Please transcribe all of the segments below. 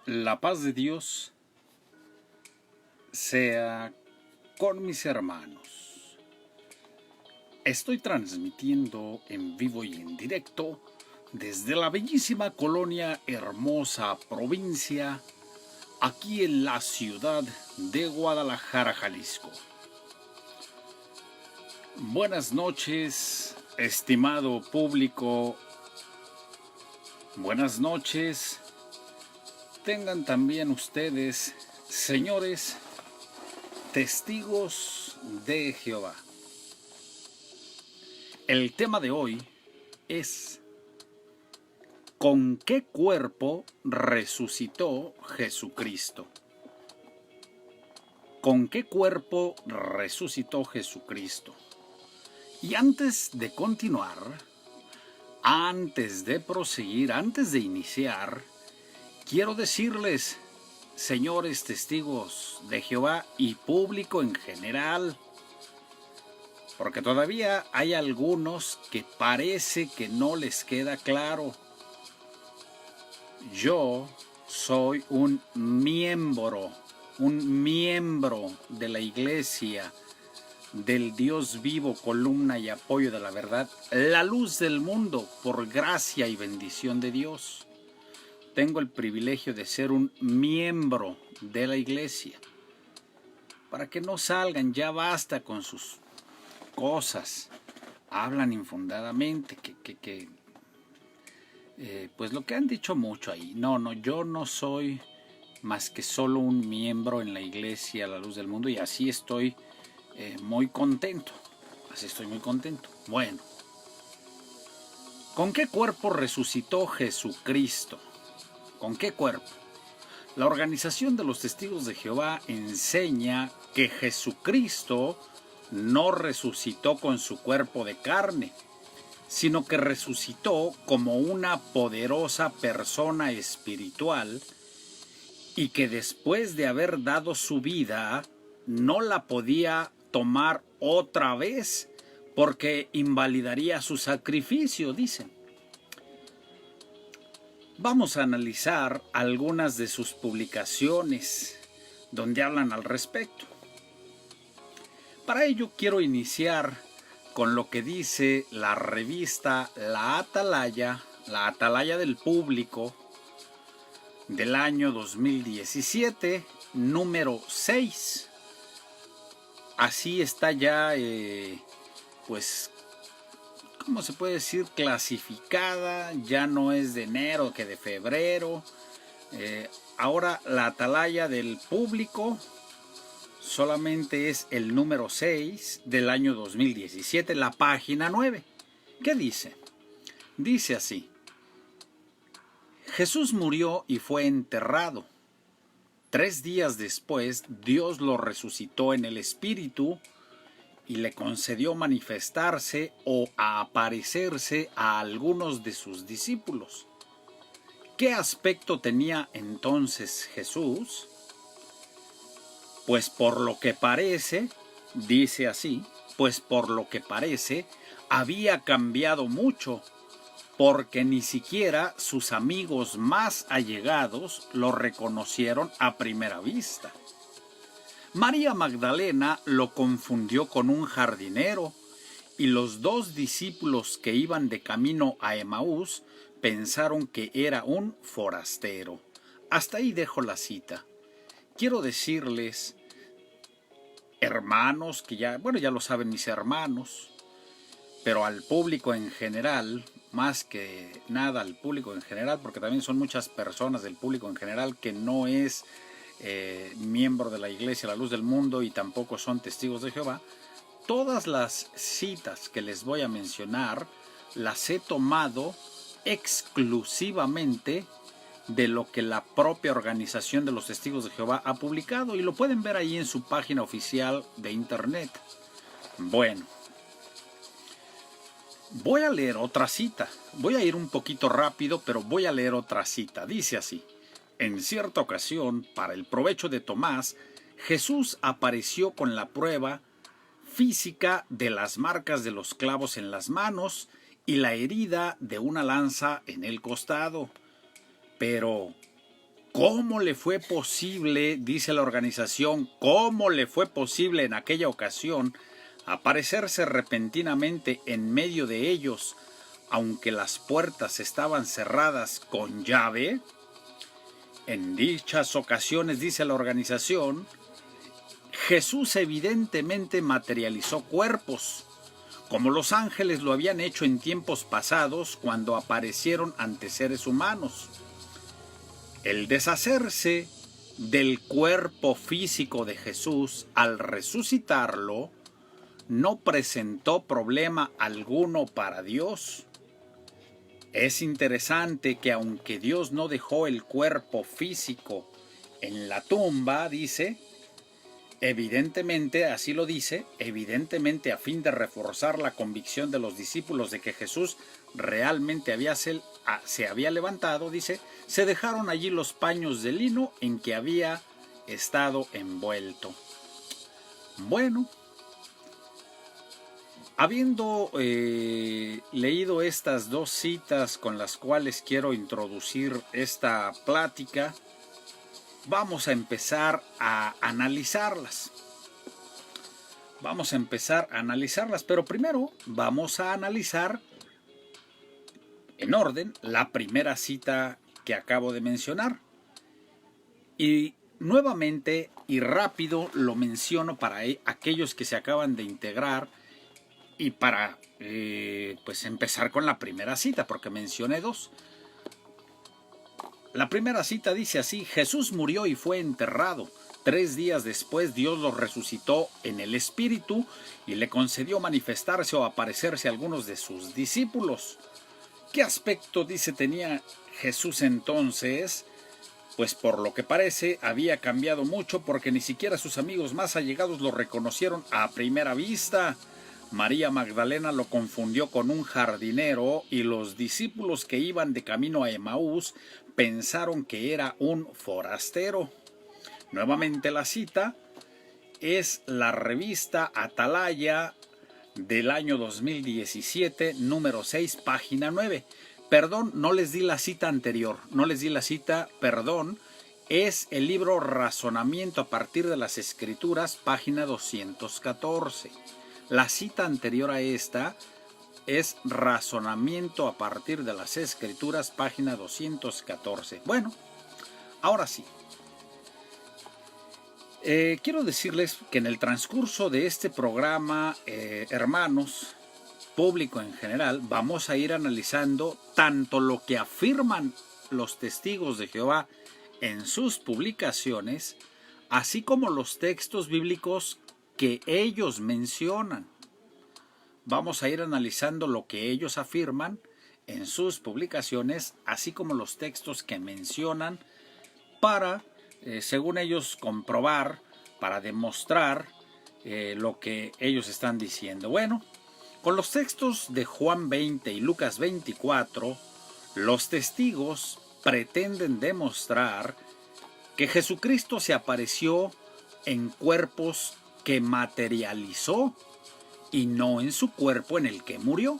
La paz de Dios sea con mis hermanos. Estoy transmitiendo en vivo y en directo desde la bellísima colonia Hermosa Provincia, aquí en la ciudad de Guadalajara, Jalisco. Buenas noches, estimado público. Buenas noches. Tengan también ustedes, señores, testigos de Jehová. El tema de hoy es: ¿con qué cuerpo resucitó Jesucristo? ¿Con qué cuerpo resucitó Jesucristo? Y antes de continuar, antes de proseguir, antes de iniciar, quiero decirles, señores testigos de Jehová y público en general, porque todavía hay algunos que parece que no les queda claro. Yo soy un miembro de la iglesia del Dios vivo, columna y apoyo de la verdad, la luz del mundo, por gracia y bendición de Dios. Tengo el privilegio de ser un miembro de la iglesia. Para que no salgan, ya basta con sus cosas. Hablan infundadamente, pues lo que han dicho mucho ahí. No, yo no soy más que solo un miembro en la iglesia, la luz del mundo, y así estoy muy contento. Bueno, ¿con qué cuerpo resucitó Jesucristo? ¿Con qué cuerpo? La Organización de los Testigos de Jehová enseña que Jesucristo no resucitó con su cuerpo de carne, sino que resucitó como una poderosa persona espiritual y que después de haber dado su vida no la podía tomar otra vez porque invalidaría su sacrificio, dicen. Vamos a analizar algunas de sus publicaciones donde hablan al respecto. Para ello quiero iniciar con lo que dice la revista La Atalaya del Público, del año 2017, número 6. Así está ya, pues, ¿cómo se puede decir? Clasificada, ya no es de enero que de febrero. Ahora la Atalaya del Público solamente es el número 6 del año 2017, la página 9. ¿Qué dice? Dice así: Jesús murió y fue enterrado. 3 días después, Dios lo resucitó en el Espíritu y le concedió manifestarse o aparecerse a algunos de sus discípulos. ¿Qué aspecto tenía entonces Jesús? Pues por lo que parece, dice así, pues por lo que parece, había cambiado mucho, porque ni siquiera sus amigos más allegados lo reconocieron a primera vista. María Magdalena lo confundió con un jardinero, y los 2 discípulos que iban de camino a Emaús pensaron que era un forastero. Hasta ahí dejo la cita. Quiero decirles, hermanos, que ya lo saben mis hermanos, pero al público en general, más que nada al público en general, porque también son muchas personas del público en general que no es miembro de la iglesia La Luz del Mundo y tampoco son testigos de Jehová. Todas las citas que les voy a mencionar las he tomado exclusivamente de lo que la propia Organización de los Testigos de Jehová ha publicado, y lo pueden ver ahí en su página oficial de internet. Bueno, voy a leer otra cita. Voy a ir un poquito rápido, pero voy a leer otra cita. Dice así: en cierta ocasión, para el provecho de Tomás, Jesús apareció con la prueba física de las marcas de los clavos en las manos y la herida de una lanza en el costado. Pero, ¿Cómo le fue posible, dice la organización, cómo le fue posible en aquella ocasión aparecerse repentinamente en medio de ellos, aunque las puertas estaban cerradas con llave? En dichas ocasiones, dice la organización, Jesús evidentemente materializó cuerpos, como los ángeles lo habían hecho en tiempos pasados cuando aparecieron ante seres humanos. El deshacerse del cuerpo físico de Jesús al resucitarlo no presentó problema alguno para Dios. Es interesante que aunque Dios no dejó el cuerpo físico en la tumba, dice, evidentemente, así lo dice, evidentemente a fin de reforzar la convicción de los discípulos de que Jesús realmente se había levantado, dice, se dejaron allí los paños de lino en que había estado envuelto. Bueno, habiendo leído estas dos citas con las cuales quiero introducir esta plática, vamos a empezar a analizarlas. Pero primero vamos a analizar en orden la primera cita que acabo de mencionar. Y nuevamente y rápido lo menciono para aquellos que se acaban de integrar y para pues empezar con la primera cita, porque mencioné dos. La primera cita dice así: Jesús murió y fue enterrado. 3 días después Dios lo resucitó en el Espíritu y le concedió manifestarse o aparecerse a algunos de sus discípulos. ¿Qué aspecto, dice, tenía Jesús entonces? Pues por lo que parece había cambiado mucho, porque ni siquiera sus amigos más allegados lo reconocieron a primera vista. María Magdalena lo confundió con un jardinero y los discípulos que iban de camino a Emaús pensaron que era un forastero. Nuevamente la cita es la revista Atalaya del año 2017, número 6, página 9. Perdón, no les di la cita anterior, perdón. Es el libro Razonamiento a partir de las Escrituras, página 214. La cita anterior a esta es Razonamiento a partir de las Escrituras, página 214. Bueno, ahora sí. Quiero decirles que en el transcurso de este programa, hermanos, público en general, vamos a ir analizando tanto lo que afirman los testigos de Jehová en sus publicaciones, así como los textos bíblicos que ellos mencionan. Vamos a ir analizando lo que ellos afirman en sus publicaciones, así como los textos que mencionan para, según ellos, comprobar, para demostrar lo que ellos están diciendo. Bueno, con los textos de Juan 20 y Lucas 24, los testigos pretenden demostrar que Jesucristo se apareció en cuerpos que materializó y no en su cuerpo en el que murió.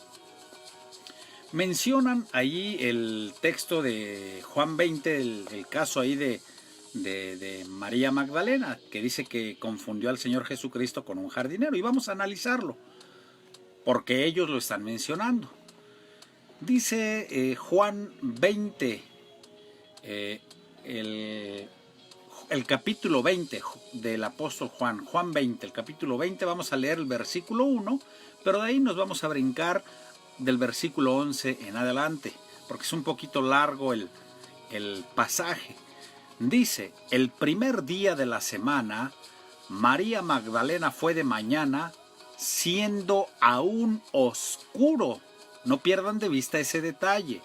Mencionan ahí el texto de Juan 20, el caso ahí de María Magdalena, que dice que confundió al Señor Jesucristo con un jardinero, y vamos a analizarlo, porque ellos lo están mencionando. Dice Juan 20, el capítulo 20 del apóstol Juan, Juan 20, el capítulo 20, vamos a leer el versículo 1, pero de ahí nos vamos a brincar del versículo 11 en adelante, porque es un poquito largo el pasaje. Dice: el primer día de la semana, María Magdalena fue de mañana, siendo aún oscuro. No pierdan de vista ese detalle.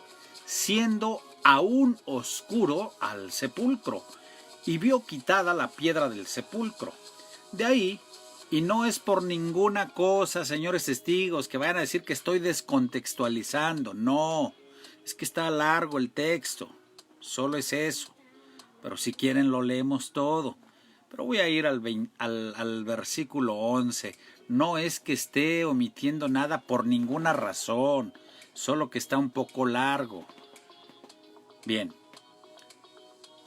Siendo aún oscuro al sepulcro, y vio quitada la piedra del sepulcro. De ahí, y no es por ninguna cosa, señores testigos, que vayan a decir que estoy descontextualizando. No, es que está largo el texto. Solo es eso. Pero si quieren lo leemos todo. Pero voy a ir al versículo 11. No es que esté omitiendo nada por ninguna razón, solo que está un poco largo. Bien.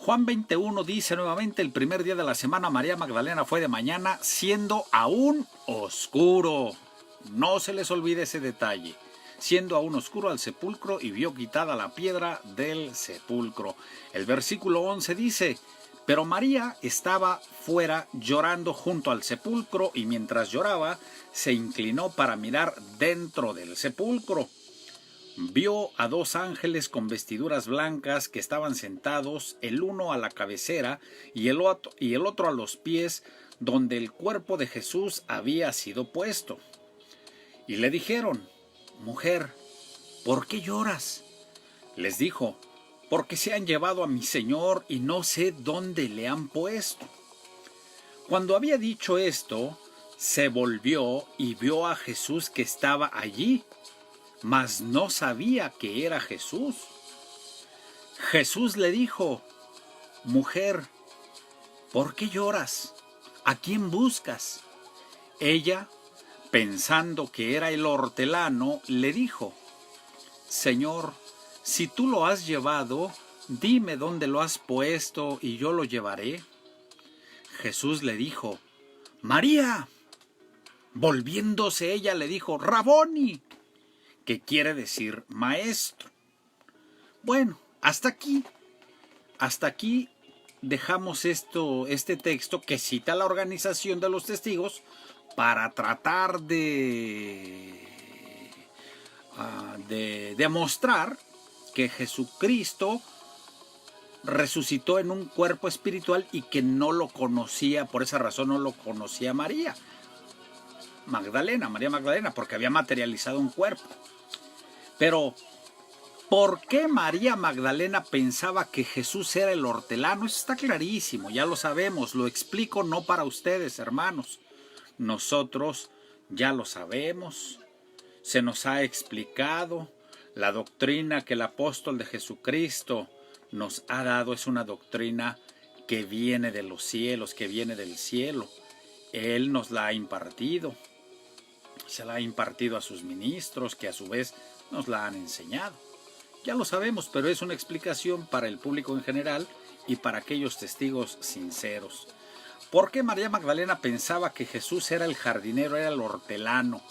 Juan 21 dice nuevamente: el primer día de la semana María Magdalena fue de mañana, siendo aún oscuro. No se les olvide ese detalle. Siendo aún oscuro al sepulcro, y vio quitada la piedra del sepulcro. El versículo 11 dice: pero María estaba fuera llorando junto al sepulcro, y mientras lloraba se inclinó para mirar dentro del sepulcro. Vio a dos ángeles con vestiduras blancas que estaban sentados, el uno a la cabecera y el otro a los pies, donde el cuerpo de Jesús había sido puesto. Y le dijeron: mujer, ¿por qué lloras? Les dijo: porque se han llevado a mi Señor y no sé dónde le han puesto. Cuando había dicho esto, se volvió y vio a Jesús que estaba allí, mas no sabía que era Jesús. Jesús le dijo: mujer, ¿por qué lloras? ¿A quién buscas? Ella, pensando que era el hortelano, le dijo: Señor, si tú lo has llevado, dime dónde lo has puesto y yo lo llevaré. Jesús le dijo: María. Volviéndose ella le dijo: Raboni, que quiere decir maestro. Bueno, hasta aquí dejamos este texto que cita la Organización de los Testigos para tratar de demostrar que Jesucristo resucitó en un cuerpo espiritual y que no lo conocía, por esa razón no lo conocía María Magdalena, porque había materializado un cuerpo. Pero, ¿por qué María Magdalena pensaba que Jesús era el hortelano? Eso está clarísimo, ya lo sabemos, lo explico no para ustedes, hermanos. Nosotros ya lo sabemos, se nos ha explicado. La doctrina que el apóstol de Jesucristo nos ha dado es una doctrina que viene de los cielos, que viene del cielo. Él nos la ha impartido. Se la ha impartido a sus ministros, que a su vez nos la han enseñado. Ya lo sabemos, pero es una explicación para el público en general y para aquellos testigos sinceros. ¿Por qué María Magdalena pensaba que Jesús era el jardinero, era el hortelano?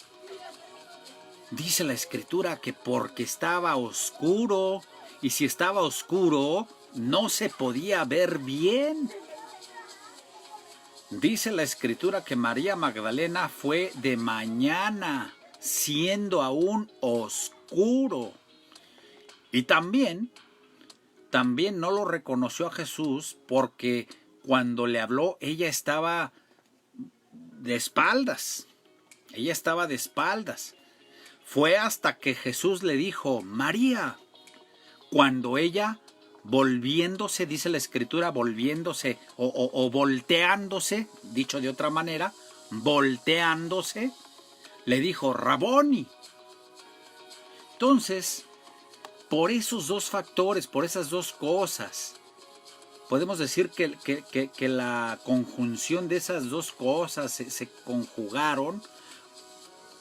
Dice la Escritura que porque estaba oscuro, y si estaba oscuro, no se podía ver bien. Dice la Escritura que María Magdalena fue de mañana, siendo aún oscuro. Y también no lo reconoció a Jesús porque cuando le habló, ella estaba de espaldas. Fue hasta que Jesús le dijo: María, cuando ella, volviéndose, dice la Escritura, volviéndose o volteándose, dicho de otra manera, volteándose, le dijo: Raboni. Entonces, por esos dos factores, por esas dos cosas, podemos decir que la conjunción de esas dos cosas se conjugaron,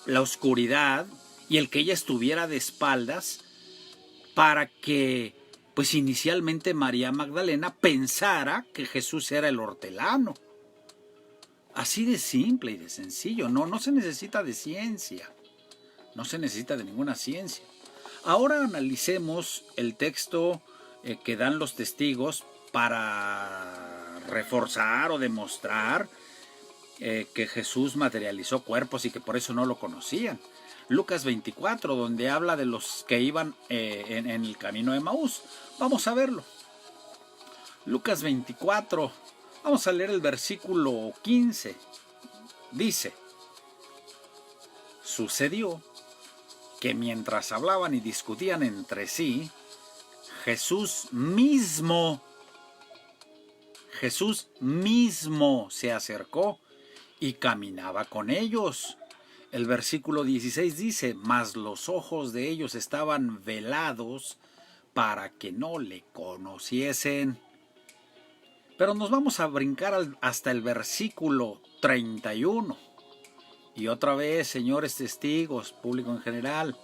la oscuridad y el que ella estuviera de espaldas, para que, pues inicialmente María Magdalena pensara que Jesús era el hortelano. Así de simple y de sencillo. No se necesita de ciencia. No se necesita de ninguna ciencia. Ahora analicemos el texto que dan los testigos para reforzar o demostrar que Jesús materializó cuerpos y que por eso no lo conocían. Lucas 24, donde habla de los que iban en el camino de Emaús. Vamos a verlo. Lucas 24, vamos a leer el versículo 15. Dice: sucedió que mientras hablaban y discutían entre sí, Jesús mismo se acercó y caminaba con ellos. El versículo 16 dice: mas los ojos de ellos estaban velados para que no le conociesen. Pero nos vamos a brincar hasta el versículo 31. Y otra vez, señores testigos, público en general,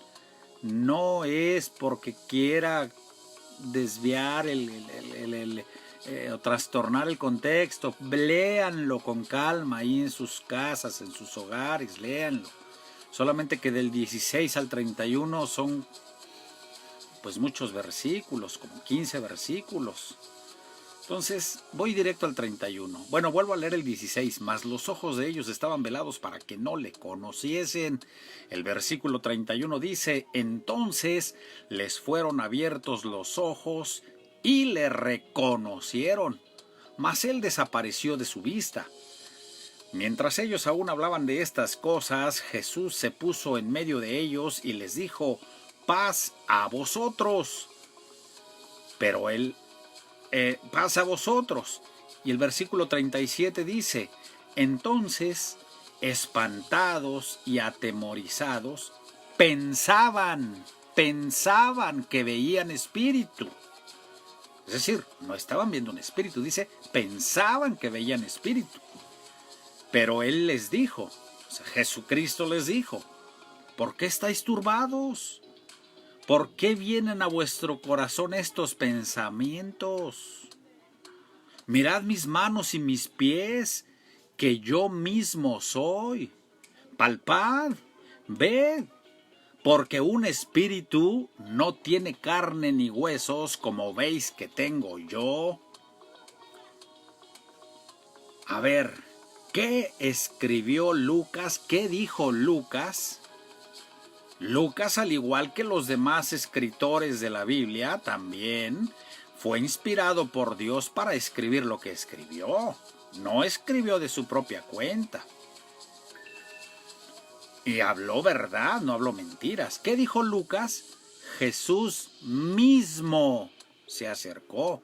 no es porque quiera desviar o trastornar el contexto. Léanlo con calma ahí en sus casas, en sus hogares, léanlo. Solamente que del 16 al 31 son pues muchos versículos, como 15 versículos. Entonces voy directo al 31. Bueno, vuelvo a leer el 16. Mas los ojos de ellos estaban velados para que no le conociesen. El versículo 31 dice: entonces les fueron abiertos los ojos y le reconocieron. Mas él desapareció de su vista. Mientras ellos aún hablaban de estas cosas, Jesús se puso en medio de ellos y les dijo: paz a vosotros. Pero él paz a vosotros. Y el versículo 37 dice: entonces, espantados y atemorizados, pensaban que veían espíritu. Es decir, no estaban viendo un espíritu, dice, pensaban que veían espíritu. Pero él les dijo, o sea, Jesucristo les dijo: ¿por qué estáis turbados? ¿Por qué vienen a vuestro corazón estos pensamientos? Mirad mis manos y mis pies, que yo mismo soy. Palpad, ved, porque un espíritu no tiene carne ni huesos, como veis que tengo yo. A ver, ¿qué escribió Lucas? ¿Qué dijo Lucas? Lucas, al igual que los demás escritores de la Biblia, también fue inspirado por Dios para escribir lo que escribió. No escribió de su propia cuenta. Y habló verdad, no habló mentiras. ¿Qué dijo Lucas? Jesús mismo se acercó.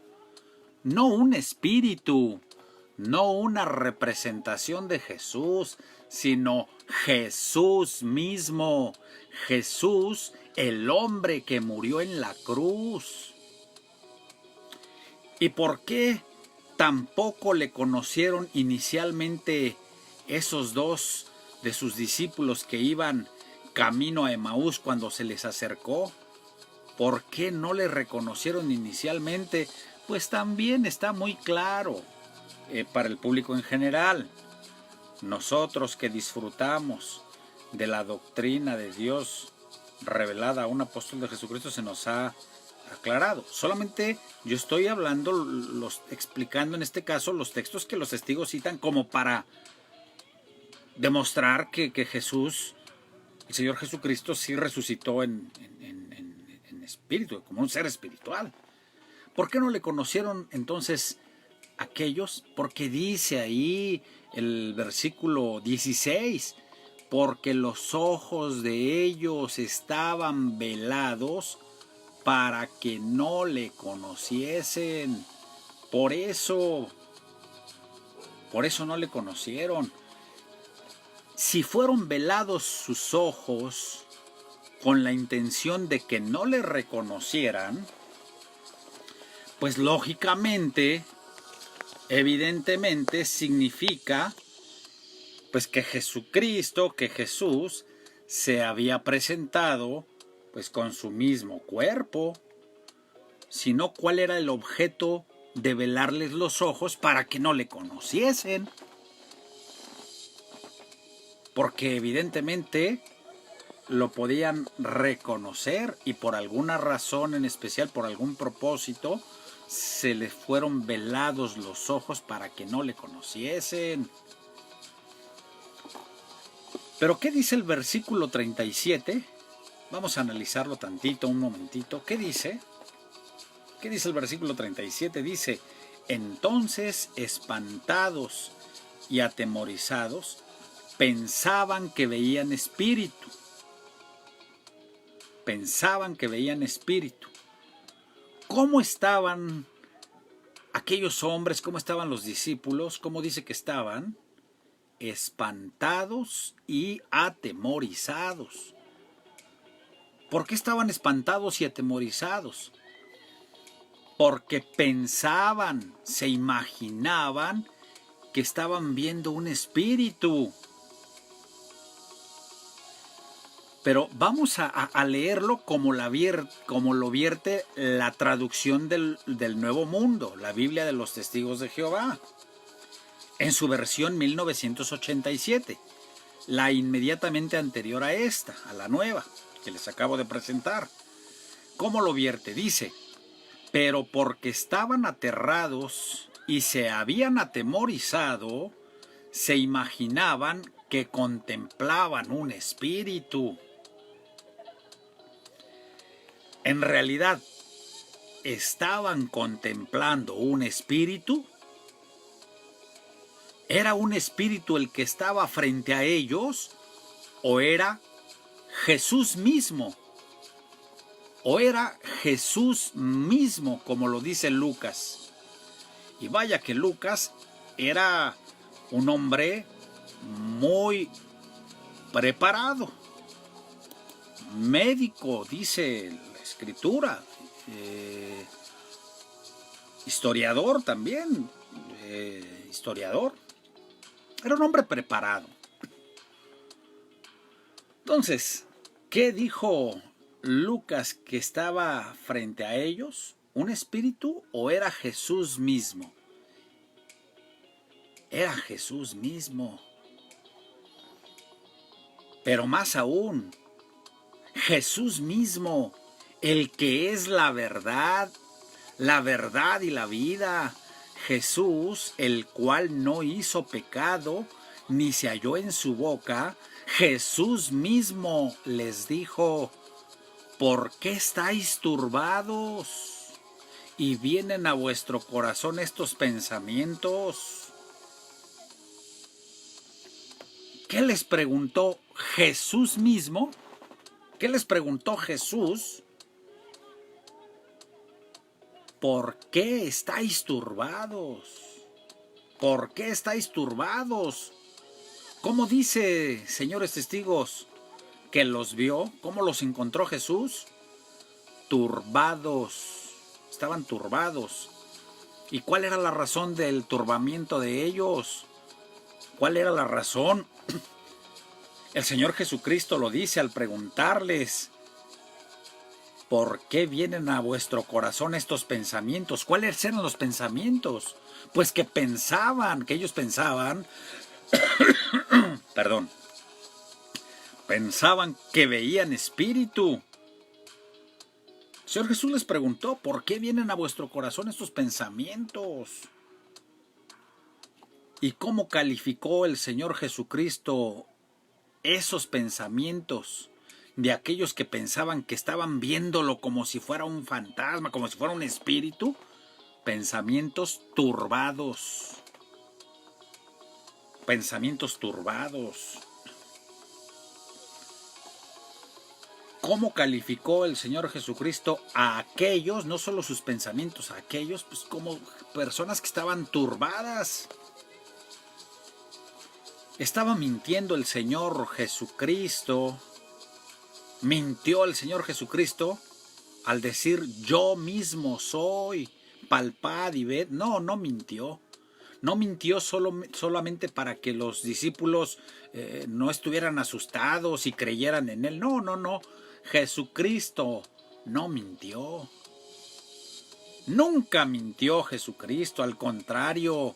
No un espíritu, no una representación de Jesús, sino Jesús mismo. Jesús, el hombre que murió en la cruz. ¿Y por qué tampoco le conocieron inicialmente esos dos de sus discípulos que iban camino a Emaús cuando se les acercó? ¿Por qué no le reconocieron inicialmente? Pues también está muy claro para el público en general. Nosotros que disfrutamos de la doctrina de Dios revelada a un apóstol de Jesucristo, se nos ha aclarado. Solamente yo estoy hablando, explicando en este caso los textos que los testigos citan como para demostrar que Jesús, el Señor Jesucristo, sí resucitó en espíritu, como un ser espiritual. ¿Por qué no le conocieron entonces aquellos? Porque dice ahí el versículo 16, porque los ojos de ellos estaban velados para que no le conociesen. Por eso no le conocieron. Si fueron velados sus ojos con la intención de que no le reconocieran, pues lógicamente, evidentemente significa pues que Jesucristo, que Jesús se había presentado pues con su mismo cuerpo. Sino, ¿cuál era el objeto de velarles los ojos para que no le conociesen? Porque evidentemente lo podían reconocer y por alguna razón en especial, por algún propósito, se les fueron velados los ojos para que no le conociesen. Pero ¿qué dice el versículo 37? Vamos a analizarlo tantito, un momentito. ¿Qué dice? ¿Qué dice el versículo 37? Dice: entonces, espantados y atemorizados, pensaban que veían espíritu. Pensaban que veían espíritu. ¿Cómo estaban aquellos hombres? ¿Cómo estaban los discípulos? ¿Cómo dice que estaban? Espantados y atemorizados. ¿Por qué estaban espantados y atemorizados? Porque pensaban, se imaginaban que estaban viendo un espíritu. Pero vamos a leerlo como lo vierte la traducción del Nuevo Mundo, la Biblia de los Testigos de Jehová, en su versión 1987, la inmediatamente anterior a esta, a la nueva, que les acabo de presentar. ¿Cómo lo vierte? Dice: pero porque estaban aterrados y se habían atemorizado, se imaginaban que contemplaban un espíritu. En realidad, ¿estaban contemplando un espíritu? ¿Era un espíritu el que estaba frente a ellos? ¿O era Jesús mismo? ¿O era Jesús mismo, como lo dice Lucas? Y vaya que Lucas era un hombre muy preparado, médico, dice la Escritura, historiador también, historiador. Era un hombre preparado. Entonces, ¿qué dijo Lucas que estaba frente a ellos? ¿Un espíritu o era Jesús mismo? Era Jesús mismo. Pero más aún, Jesús mismo, el que es la verdad y la vida. Jesús, el cual no hizo pecado, ni se halló en su boca. Jesús mismo les dijo: ¿por qué estáis turbados? Y vienen a vuestro corazón estos pensamientos. ¿Qué les preguntó Jesús mismo? ¿Qué les preguntó Jesús? ¿Por qué estáis turbados? ¿Por qué estáis turbados? ¿Cómo dice, señores testigos, que los vio? ¿Cómo los encontró Jesús? Turbados. Estaban turbados. ¿Y cuál era la razón del turbamiento de ellos? ¿Cuál era la razón? El Señor Jesucristo lo dice al preguntarles: ¿por qué vienen a vuestro corazón estos pensamientos? ¿Cuáles eran los pensamientos? Pues que ellos pensaban, perdón, pensaban que veían espíritu. El Señor Jesús les preguntó: ¿por qué vienen a vuestro corazón estos pensamientos? ¿Y cómo calificó el Señor Jesucristo esos pensamientos de aquellos que pensaban que estaban viéndolo como si fuera un fantasma, como si fuera un espíritu? Pensamientos turbados. Pensamientos turbados. ¿Cómo calificó el Señor Jesucristo a aquellos, no solo sus pensamientos, a aquellos, pues como personas que estaban turbadas? Estaba mintiendo el Señor Jesucristo. Mintió el Señor Jesucristo al decir: yo mismo soy, palpad y ved. No mintió. No mintió solamente para que los discípulos no estuvieran asustados y creyeran en él. No. Jesucristo no mintió. Nunca mintió Jesucristo. Al contrario,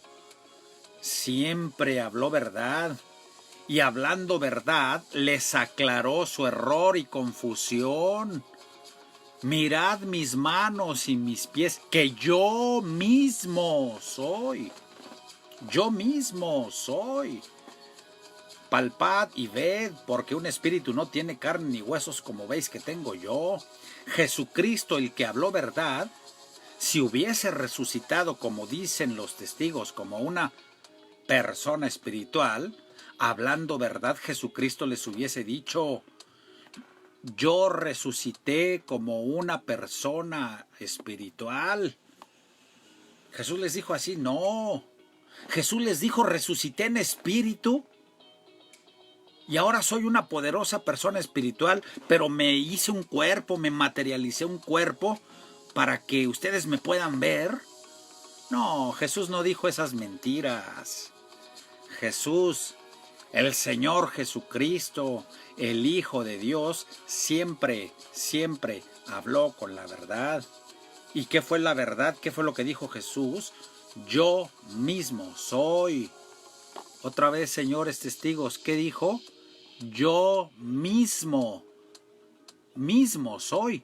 siempre habló verdad. Y hablando verdad, les aclaró su error y confusión. Mirad mis manos y mis pies, que yo mismo soy. Yo mismo soy. Palpad y ved, porque un espíritu no tiene carne ni huesos como veis que tengo yo. Jesucristo, el que habló verdad, si hubiese resucitado, como dicen los testigos, como una persona espiritual, hablando verdad, Jesucristo les hubiese dicho: yo resucité como una persona espiritual. Jesús les dijo así: no. Jesús les dijo: resucité en espíritu y ahora soy una poderosa persona espiritual, pero me hice un cuerpo, me materialicé un cuerpo para que ustedes me puedan ver. No, Jesús no dijo esas mentiras. Jesús El Señor Jesucristo, el Hijo de Dios, siempre, siempre habló con la verdad. ¿Y qué fue la verdad? ¿Qué fue lo que dijo Jesús? Yo mismo soy. Otra vez, señores testigos, ¿qué dijo? Yo mismo soy.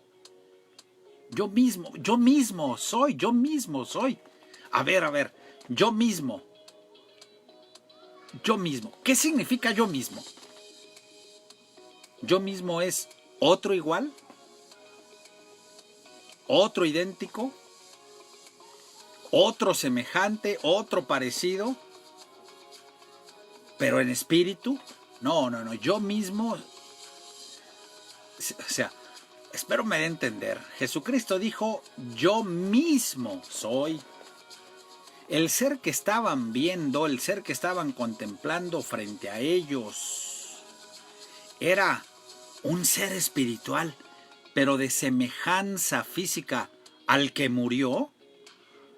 Yo mismo soy. A ver, yo mismo. ¿Qué significa yo mismo? Yo mismo es otro igual, otro idéntico, otro semejante, otro parecido, pero en espíritu. No, yo mismo, o sea, espero me dé a entender. Jesucristo dijo, yo mismo soy. El ser que estaban viendo, el ser que estaban contemplando frente a ellos, era un ser espiritual, pero de semejanza física al que murió,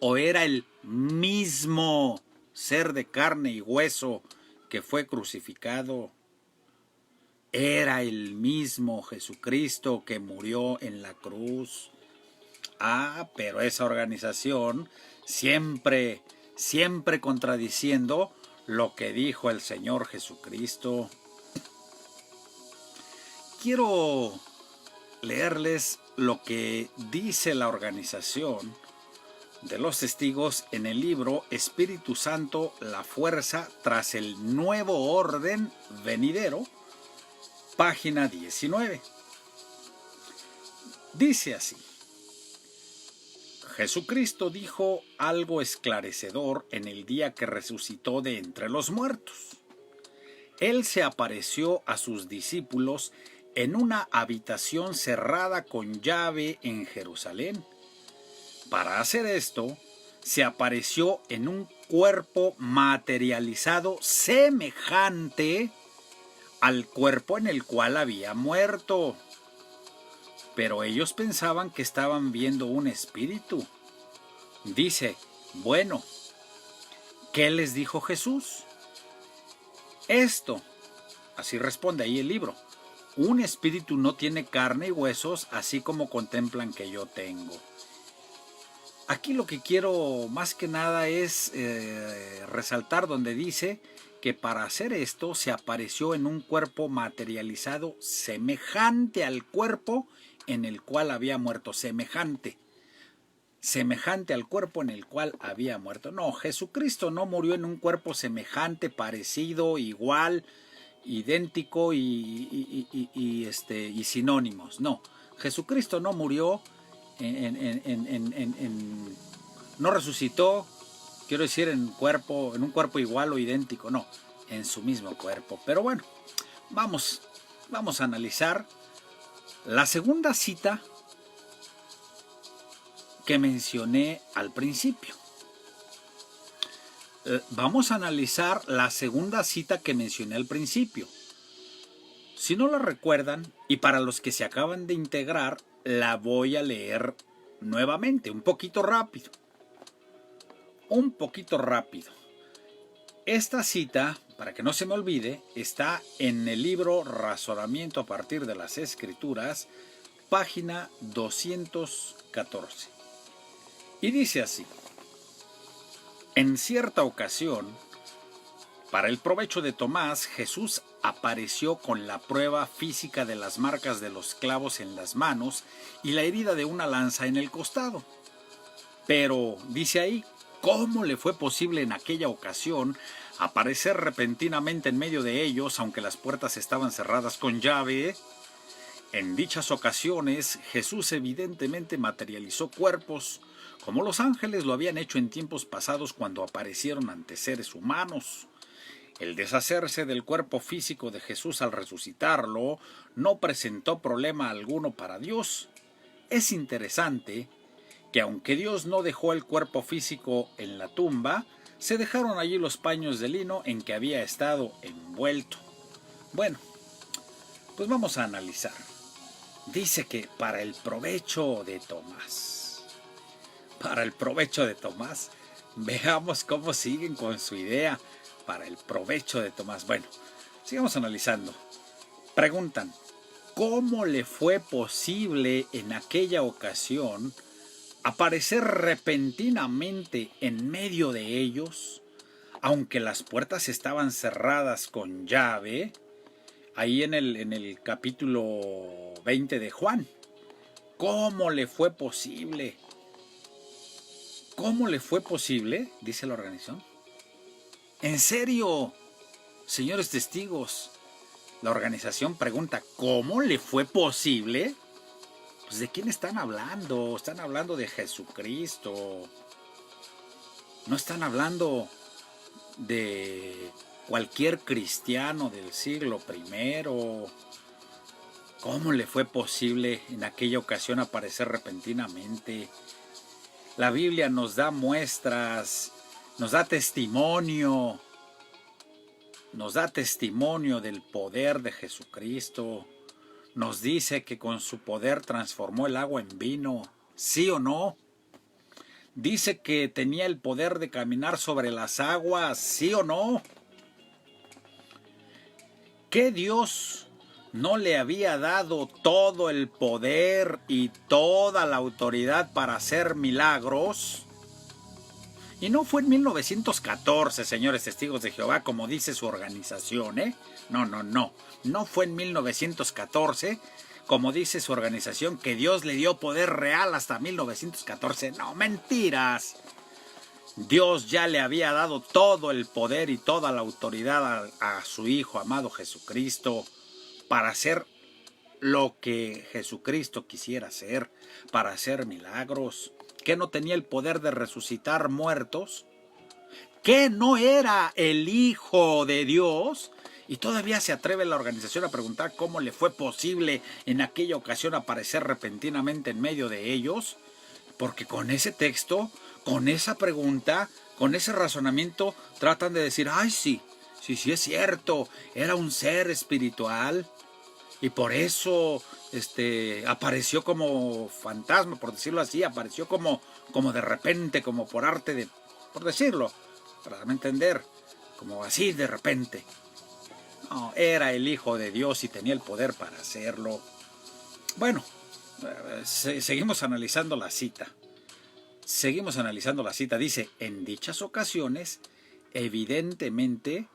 o era el mismo ser de carne y hueso que fue crucificado. Era el mismo Jesucristo que murió en la cruz. Pero esa organización siempre contradiciendo lo que dijo el Señor Jesucristo. Quiero leerles lo que dice la organización de los testigos en el libro Espíritu Santo, la fuerza tras el nuevo orden venidero, página 19. Dice así: Jesucristo dijo algo esclarecedor en el día que resucitó de entre los muertos. Él se apareció a sus discípulos en una habitación cerrada con llave en Jerusalén. Para hacer esto, se apareció en un cuerpo materializado semejante al cuerpo en el cual había muerto. Pero ellos pensaban que estaban viendo un espíritu. Dice, bueno, ¿qué les dijo Jesús? Esto, así responde ahí el libro, un espíritu no tiene carne y huesos, así como contemplan que yo tengo. Aquí lo que quiero más que nada es resaltar donde dice que para hacer esto se apareció en un cuerpo materializado semejante al cuerpo en el cual había muerto. Semejante al cuerpo en el cual había muerto. No, Jesucristo no murió en un cuerpo semejante, parecido, igual, idéntico y sinónimos. No, Jesucristo no murió no resucitó, quiero decir, en un cuerpo igual o idéntico, no, en su mismo cuerpo. Pero bueno, vamos a analizar la segunda cita que mencioné al principio. Vamos a analizar la segunda cita que mencioné al principio. Si no la recuerdan, y para los que se acaban de integrar, la voy a leer nuevamente, un poquito rápido. Esta cita, para que no se me olvide, está en el libro Razonamiento a partir de las Escrituras, página 214. Y dice así: en cierta ocasión, para el provecho de Tomás, Jesús apareció con la prueba física de las marcas de los clavos en las manos y la herida de una lanza en el costado. Pero, dice ahí, ¿cómo le fue posible en aquella ocasión aparecer repentinamente en medio de ellos, aunque las puertas estaban cerradas con llave? En dichas ocasiones, Jesús evidentemente materializó cuerpos, como los ángeles lo habían hecho en tiempos pasados cuando aparecieron ante seres humanos. El deshacerse del cuerpo físico de Jesús al resucitarlo no presentó problema alguno para Dios. Es interesante que aunque Dios no dejó el cuerpo físico en la tumba, se dejaron allí los paños de lino en que había estado envuelto. Bueno, pues vamos a analizar. Dice que para el provecho de Tomás. Veamos cómo siguen con su idea. Para el provecho de Tomás. Bueno, Sigamos analizando. Preguntan, ¿cómo le fue posible en aquella ocasión aparecer repentinamente en medio de ellos, aunque las puertas estaban cerradas con llave? Ahí en el capítulo 20 de Juan. ¿Cómo le fue posible? ¿Cómo le fue posible? Dice la organización. ¿En serio, señores testigos? La organización pregunta, ¿cómo le fue posible? Pues, ¿de quién están hablando? Están hablando de Jesucristo. No están hablando de cualquier cristiano del siglo I. ¿Cómo le fue posible en aquella ocasión aparecer repentinamente? La Biblia nos da muestras, nos da testimonio del poder de Jesucristo. Nos dice que con su poder transformó el agua en vino, ¿sí o no? Dice que tenía el poder de caminar sobre las aguas, ¿sí o no? ¿Qué Dios no le había dado todo el poder y toda la autoridad para hacer milagros? Y no fue en 1914, señores testigos de Jehová, como dice su organización, ¿eh? No. No fue en 1914, como dice su organización, que Dios le dio poder real hasta 1914. No, mentiras. Dios ya le había dado todo el poder y toda la autoridad a su Hijo amado Jesucristo para hacer lo que Jesucristo quisiera hacer, para hacer milagros. ¿Que no tenía el poder de resucitar muertos? ¿Que no era el Hijo de Dios? Y todavía se atreve la organización a preguntar cómo le fue posible en aquella ocasión aparecer repentinamente en medio de ellos. Porque con ese texto, con esa pregunta, con ese razonamiento, tratan de decir, ay, sí es cierto, era un ser espiritual. Y por eso apareció como fantasma, por decirlo así, apareció como de repente, como por arte de, por decirlo, para darme a entender, como así de repente. No, era el Hijo de Dios y tenía el poder para hacerlo. Bueno, seguimos analizando la cita. Dice, en dichas ocasiones, evidentemente,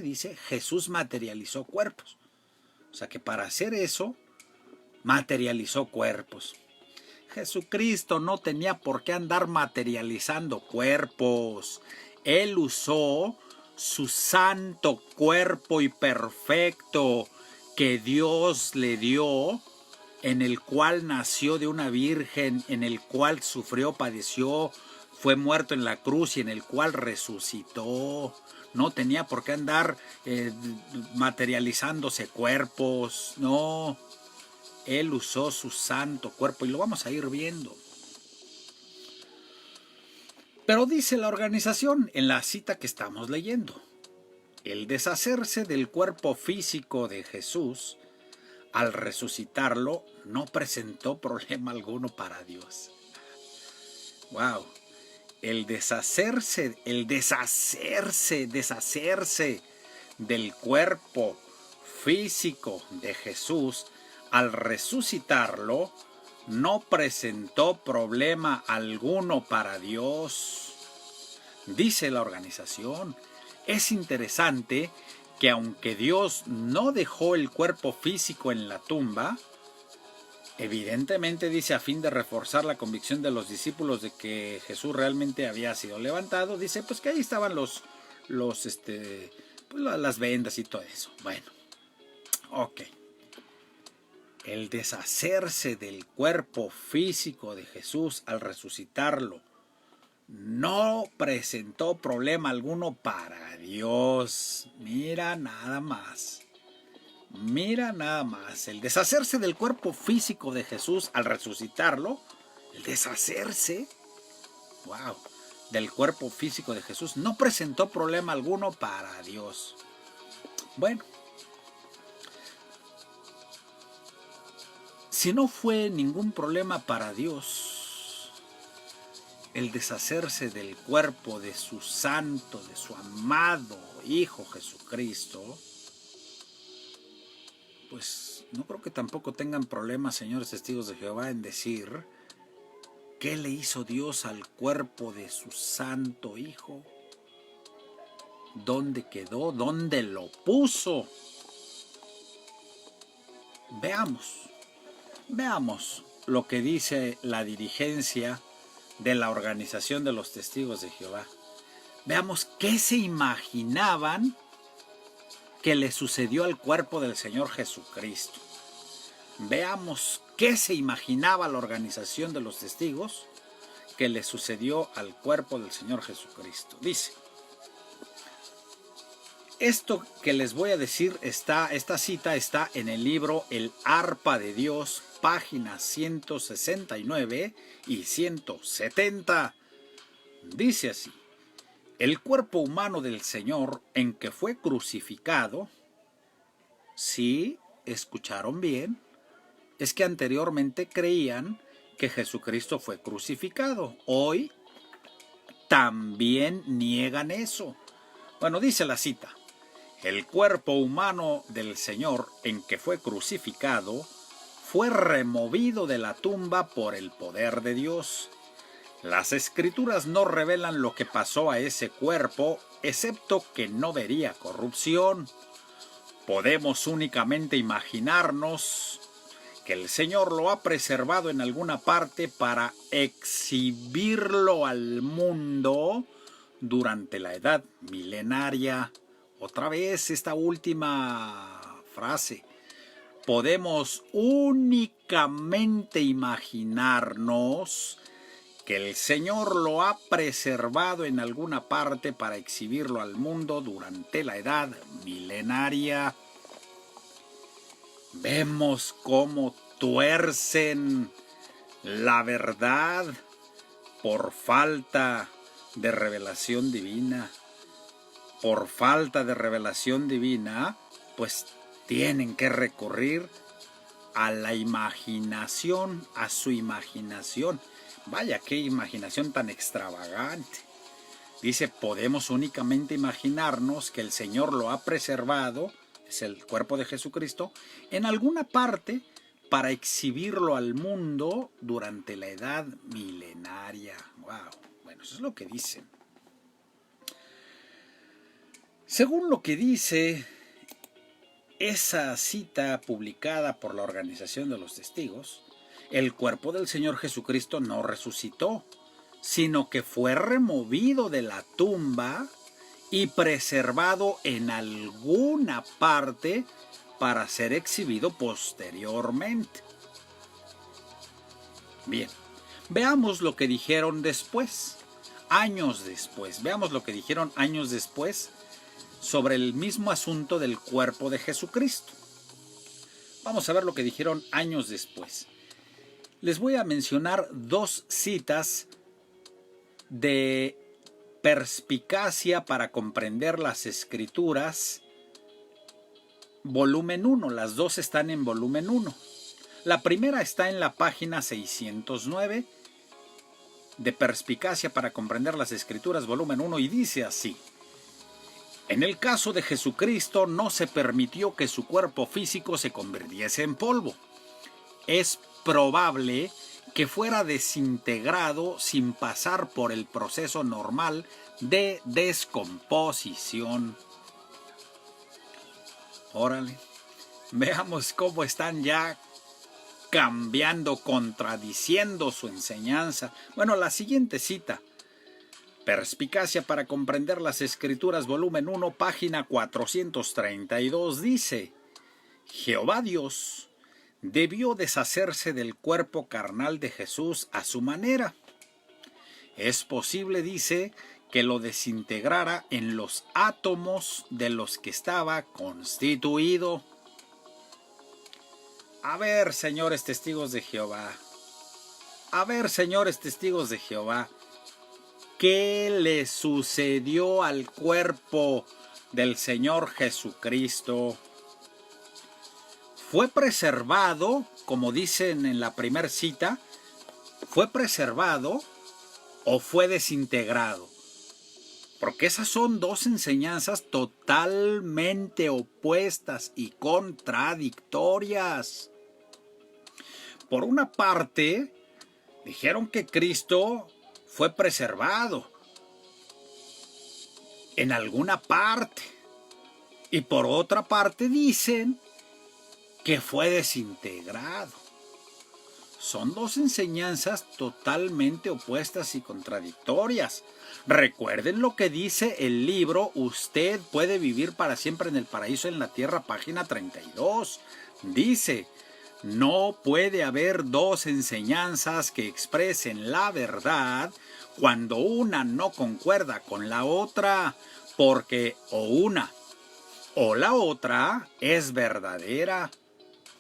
dice, Jesús materializó cuerpos. O sea que para hacer eso, materializó cuerpos. Jesucristo no tenía por qué andar materializando cuerpos. Él usó su santo cuerpo y perfecto que Dios le dio, en el cual nació de una virgen, en el cual sufrió, padeció, fue muerto en la cruz y en el cual resucitó. No tenía por qué andar materializándose cuerpos, no. Él usó su santo cuerpo y lo vamos a ir viendo. Pero dice la organización en la cita que estamos leyendo, el deshacerse del cuerpo físico de Jesús al resucitarlo no presentó problema alguno para Dios. Wow. El deshacerse del cuerpo físico de Jesús al resucitarlo no presentó problema alguno para Dios. Dice la organización, es interesante que aunque Dios no dejó el cuerpo físico en la tumba, evidentemente dice a fin de reforzar la convicción de los discípulos de que Jesús realmente había sido levantado, dice pues que ahí estaban las vendas y todo eso. Bueno, ok. El deshacerse del cuerpo físico de Jesús al resucitarlo no presentó problema alguno para Dios. Mira nada más. El deshacerse del cuerpo físico de Jesús al resucitarlo, el deshacerse, wow, del cuerpo físico de Jesús no presentó problema alguno para Dios. Bueno, si no fue ningún problema para Dios, el deshacerse del cuerpo de su santo, de su amado Hijo Jesucristo, pues no creo que tampoco tengan problemas, señores testigos de Jehová, en decir qué le hizo Dios al cuerpo de su santo Hijo. ¿Dónde quedó? ¿Dónde lo puso? Veamos lo que dice la dirigencia de la Organización de los Testigos de Jehová. Veamos qué se imaginaban que le sucedió al cuerpo del Señor Jesucristo. Veamos qué se imaginaba la Organización de los Testigos que le sucedió al cuerpo del Señor Jesucristo. Dice, esto que les voy a decir, esta cita está en el libro El Arpa de Dios, páginas 169 y 170. Dice así: el cuerpo humano del Señor en que fue crucificado, sí, escucharon bien, es que anteriormente creían que Jesucristo fue crucificado. Hoy también niegan eso. Bueno, dice la cita: el cuerpo humano del Señor en que fue crucificado fue removido de la tumba por el poder de Dios. Las Escrituras no revelan lo que pasó a ese cuerpo, excepto que no vería corrupción. Podemos únicamente imaginarnos que el Señor lo ha preservado en alguna parte para exhibirlo al mundo durante la edad milenaria. Otra vez esta última frase. Podemos únicamente imaginarnos que el Señor lo ha preservado en alguna parte para exhibirlo al mundo durante la edad milenaria. Vemos cómo tuercen la verdad por falta de revelación divina. Por falta de revelación divina, pues tienen que recurrir a la imaginación, a su imaginación. Vaya, qué imaginación tan extravagante. Dice, podemos únicamente imaginarnos que el Señor lo ha preservado, es el cuerpo de Jesucristo, en alguna parte para exhibirlo al mundo durante la edad milenaria. Wow, bueno, eso es lo que dicen. Según lo que dice esa cita publicada por la Organización de los Testigos, el cuerpo del Señor Jesucristo no resucitó, sino que fue removido de la tumba y preservado en alguna parte para ser exhibido posteriormente. Bien, veamos lo que dijeron después, años después. Veamos lo que dijeron años después sobre el mismo asunto del cuerpo de Jesucristo. Vamos a ver lo que dijeron años después. Les voy a mencionar dos citas de Perspicacia para comprender las Escrituras, volumen 1. Las dos están en volumen 1. La primera está en la página 609 de Perspicacia para comprender las Escrituras, volumen 1, y dice así: en el caso de Jesucristo no se permitió que su cuerpo físico se convirtiese en polvo. Es probable que fuera desintegrado sin pasar por el proceso normal de descomposición. Órale, veamos cómo están ya cambiando, contradiciendo su enseñanza. Bueno, la siguiente cita, Perspicacia para comprender las Escrituras, volumen 1, página 432, dice: Jehová Dios debió deshacerse del cuerpo carnal de Jesús a su manera. Es posible, dice, que lo desintegrara en los átomos de los que estaba constituido. A ver, señores testigos de Jehová. A ver, señores testigos de Jehová. ¿Qué le sucedió al cuerpo del Señor Jesucristo? Fue preservado, como dicen en la primera cita, fue preservado o fue desintegrado? Porque esas son dos enseñanzas totalmente opuestas y contradictorias. Por una parte, dijeron que Cristo fue preservado en alguna parte. Y por otra parte dicen que fue desintegrado. Son dos enseñanzas totalmente opuestas y contradictorias. Recuerden lo que dice el libro Usted puede vivir para siempre en el paraíso en la tierra, página 32. Dice: no puede haber dos enseñanzas que expresen la verdad cuando una no concuerda con la otra, porque o una o la otra es verdadera,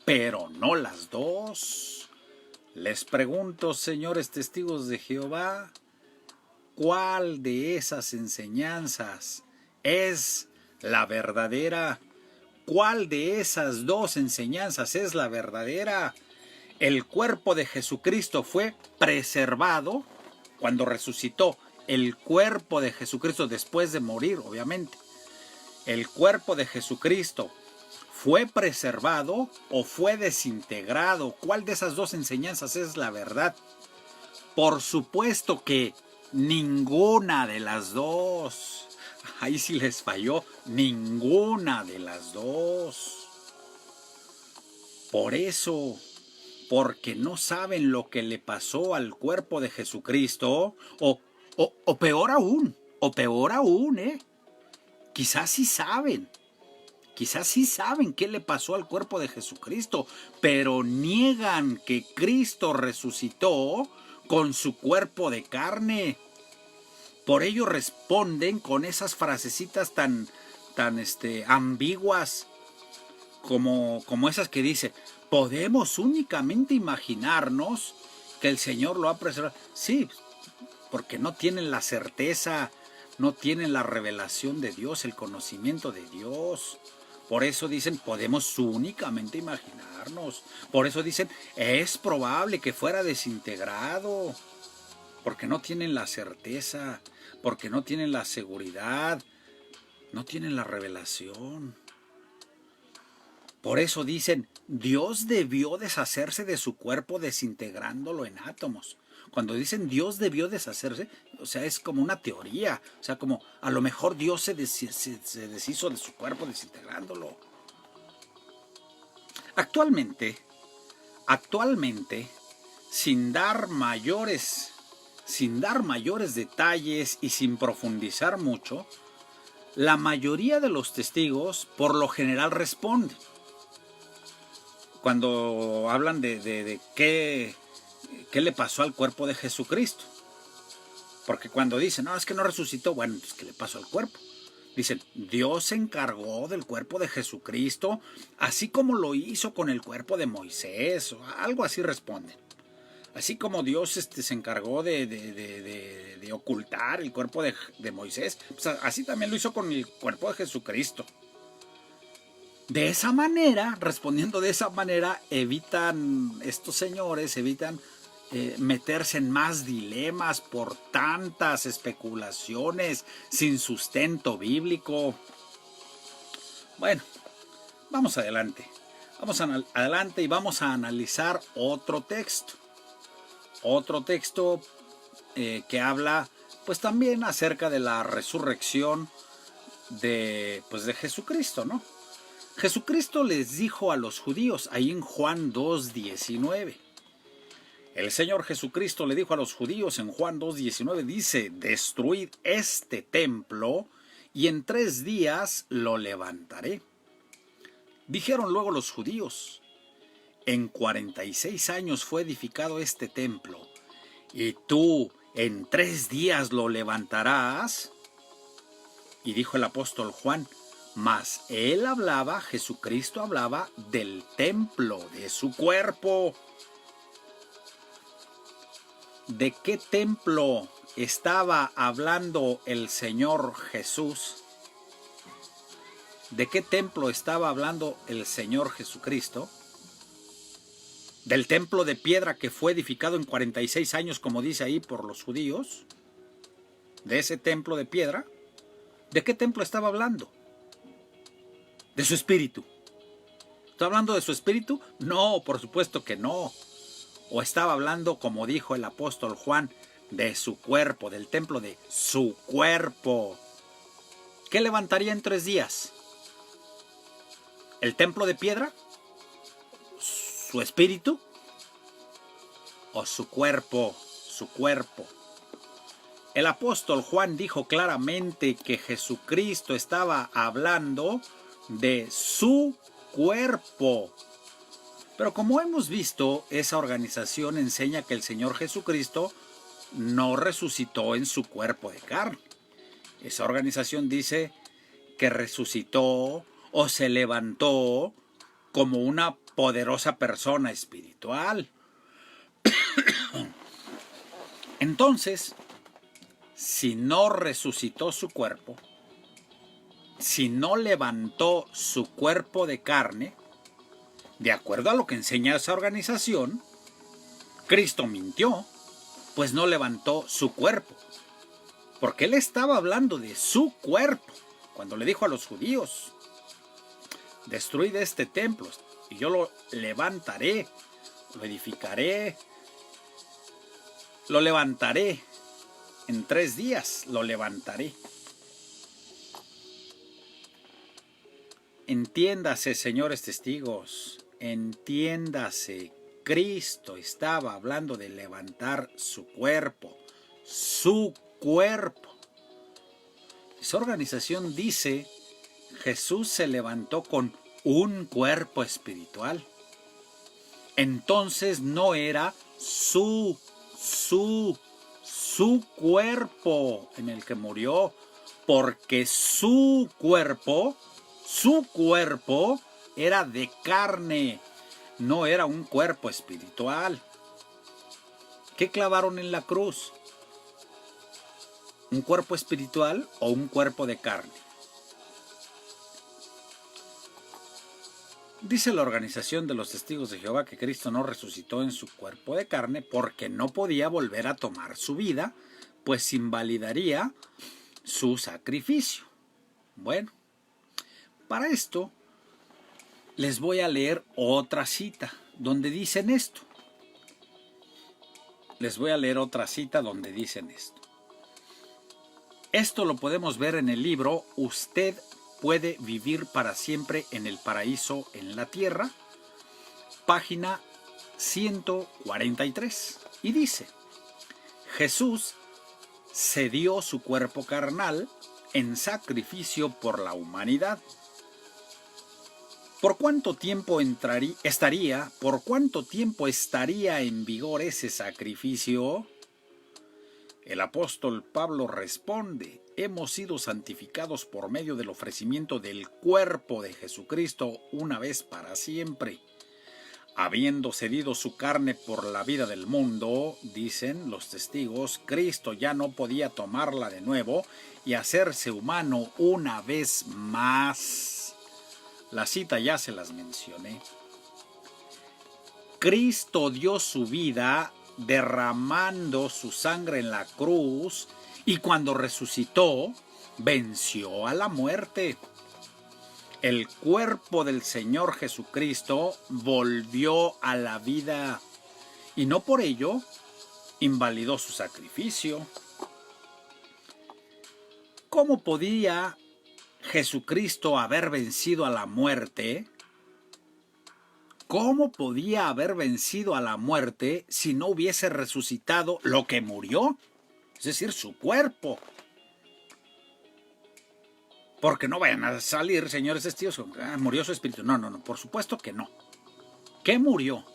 pero no las dos. Les pregunto, señores testigos de Jehová, ¿cuál de esas enseñanzas es la verdadera? ¿Cuál de esas dos enseñanzas es la verdadera? El cuerpo de Jesucristo fue preservado cuando resucitó. El cuerpo de Jesucristo después de morir, obviamente. El cuerpo de Jesucristo ¿fue preservado o fue desintegrado? ¿Cuál de esas dos enseñanzas es la verdad? Por supuesto que ninguna de las dos. Ahí sí les falló, ninguna de las dos. Por eso, porque no saben lo que le pasó al cuerpo de Jesucristo, o peor aún, quizás sí saben qué le pasó al cuerpo de Jesucristo, pero niegan que Cristo resucitó con su cuerpo de carne. Por ello responden con esas frasecitas tan ambiguas como esas que dice: podemos únicamente imaginarnos que el Señor lo ha preservado. Sí, porque no tienen la certeza, no tienen la revelación de Dios, el conocimiento de Dios. Por eso dicen, podemos únicamente imaginarnos. Por eso dicen, es probable que fuera desintegrado. Porque no tienen la certeza, porque no tienen la seguridad, no tienen la revelación. Por eso dicen, Dios debió deshacerse de su cuerpo desintegrándolo en átomos. Cuando dicen Dios debió deshacerse, o sea, es como una teoría. O sea, como a lo mejor Dios se deshizo de su cuerpo desintegrándolo. Actualmente, sin dar mayores detalles y sin profundizar mucho, la mayoría de los testigos por lo general responden. Cuando hablan de qué le pasó al cuerpo de Jesucristo. Porque cuando dicen, no, es que no resucitó, bueno, pues ¿qué le pasó al cuerpo? Dicen, Dios se encargó del cuerpo de Jesucristo, así como lo hizo con el cuerpo de Moisés, o algo así responden. Así como Dios se encargó de ocultar el cuerpo de Moisés, pues así también lo hizo con el cuerpo de Jesucristo. De esa manera, respondiendo de esa manera, estos señores evitan meterse en más dilemas por tantas especulaciones sin sustento bíblico. Bueno, vamos adelante. Y vamos a analizar otro texto. Que habla pues también acerca de la resurrección de Jesucristo, ¿no? Jesucristo les dijo a los judíos, ahí en Juan 2:19. El Señor Jesucristo le dijo a los judíos en Juan 2:19, dice, destruid este templo y en 3 días lo levantaré. Dijeron luego los judíos, en 46 años fue edificado este templo, y tú en 3 días lo levantarás. Y dijo el apóstol Juan, mas Jesucristo hablaba del templo, de su cuerpo. ¿De qué templo estaba hablando el Señor Jesús? ¿De qué templo estaba hablando el Señor Jesucristo? del templo de piedra que fue edificado en 46 años, como dice ahí, por los judíos, de ese templo de piedra. ¿De qué templo estaba hablando? De su espíritu. ¿Está hablando de su espíritu? No, por supuesto que no. O estaba hablando, como dijo el apóstol Juan, de su cuerpo, del templo de su cuerpo. ¿Qué levantaría en 3 días? ¿El templo de piedra? ¿Su espíritu? ¿O su cuerpo? Su cuerpo. El apóstol Juan dijo claramente que Jesucristo estaba hablando de su cuerpo. Pero como hemos visto, esa organización enseña que el Señor Jesucristo no resucitó en su cuerpo de carne. Esa organización dice que resucitó o se levantó como una poderosa persona espiritual. Entonces, si no resucitó su cuerpo, si no levantó su cuerpo de carne, de acuerdo a lo que enseña esa organización, Cristo mintió, pues no levantó su cuerpo. Porque él estaba hablando de su cuerpo, cuando le dijo a los judíos, destruid este templo, y yo lo levantaré, lo edificaré, lo levantaré, en 3 días lo levantaré. Entiéndase, señores testigos, entiéndase, Cristo estaba hablando de levantar su cuerpo, su cuerpo. Esa organización dice, Jesús se levantó con un cuerpo espiritual. Entonces no era su cuerpo en el que murió, porque su cuerpo era de carne, no era un cuerpo espiritual. ¿Qué clavaron en la cruz? ¿Un cuerpo espiritual o un cuerpo de carne? Dice la organización de los Testigos de Jehová que Cristo no resucitó en su cuerpo de carne porque no podía volver a tomar su vida, pues invalidaría su sacrificio. Bueno, para esto les voy a leer otra cita donde dicen esto. Les voy a leer otra cita donde dicen esto. Esto lo podemos ver en el libro Usted puede vivir para siempre en el paraíso en la tierra, página 143. Y dice, Jesús cedió su cuerpo carnal en sacrificio por la humanidad. ¿Por cuánto tiempo estaría en vigor ese sacrificio? El apóstol Pablo responde, hemos sido santificados por medio del ofrecimiento del cuerpo de Jesucristo una vez para siempre. Habiendo cedido su carne por la vida del mundo, dicen los testigos, Cristo ya no podía tomarla de nuevo y hacerse humano una vez más. La cita ya se las mencioné. Cristo dio su vida derramando su sangre en la cruz y cuando resucitó, venció a la muerte. El cuerpo del Señor Jesucristo volvió a la vida y no por ello invalidó su sacrificio. ¿Cómo podía Jesucristo haber vencido a la muerte? ¿Cómo podía haber vencido a la muerte si no hubiese resucitado lo que murió? Es decir, su cuerpo. Porque no vayan a salir, señores testigos, murió su espíritu. No, por supuesto que no. ¿Qué murió?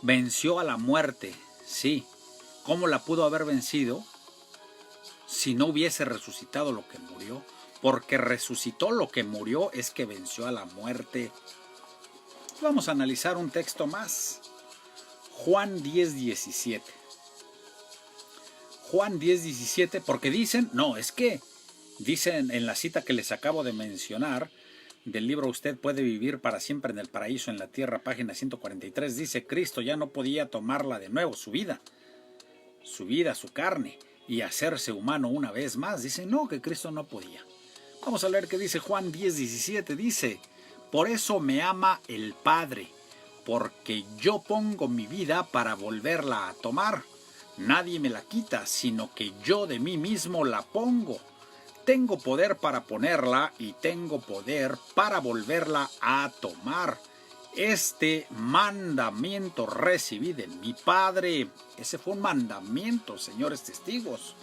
Venció a la muerte, sí. ¿Cómo la pudo haber vencido si no hubiese resucitado lo que murió? Porque resucitó lo que murió es que venció a la muerte. Vamos a analizar un texto más. Juan 10:17. Juan 10:17, porque dicen, no, es que dicen en la cita que les acabo de mencionar, del libro Usted puede vivir para siempre en el paraíso en la tierra, página 143, dice: Cristo ya no podía tomarla de nuevo, su vida, su carne, y hacerse humano una vez más. Dice, no, que Cristo no podía. Vamos a leer qué dice Juan 10:17. Dice: por eso me ama el Padre, porque yo pongo mi vida para volverla a tomar. Nadie me la quita, sino que yo de mí mismo la pongo. Tengo poder para ponerla y tengo poder para volverla a tomar. Este mandamiento recibí de mi Padre. Ese fue un mandamiento, señores testigos.